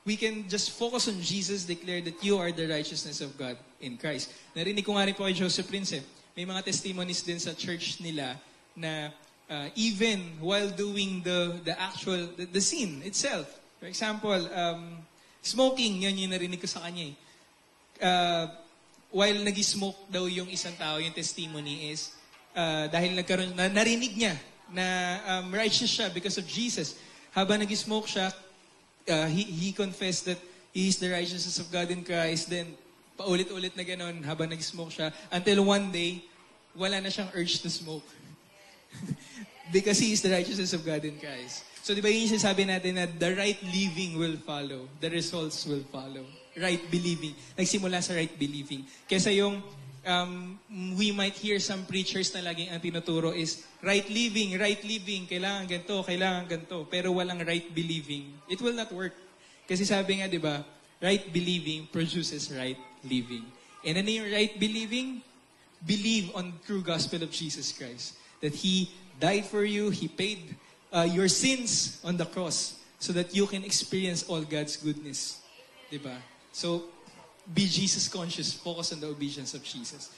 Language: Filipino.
we can just focus on Jesus, declare that you are the righteousness of God in Christ. Narinig ko nga rin po kay Joseph Prince, may mga testimonies din sa church nila na even while doing the sin itself. For example, smoking, yan yung narinig ko sa kanya. While nag-smoke daw yung isang tao, yung testimony is, dahil narinig niya na righteous siya because of Jesus. Habang nag-smoke siya, he confessed that he is the righteousness of God in Christ. Then, paulit-ulit na ganon habang nag-smoke siya. Until one day, wala na siyang urge to smoke. Because he is the righteousness of God in Christ. So, di ba yung sinasabi natin na the right living will follow. The results will follow. Right believing. Nagsimula sa right believing. Kesa yung we might hear some preachers na laging ang tinuturo is right living, kailangan ganito, pero walang right believing. It will not work. Kasi sabi nga, di ba, right believing produces right living. And ano yung right believing? Believe on the true gospel of Jesus Christ. That He died for you, He paid your sins on the cross so that you can experience all God's goodness. Di ba? So, be Jesus conscious, focus on the obedience of Jesus.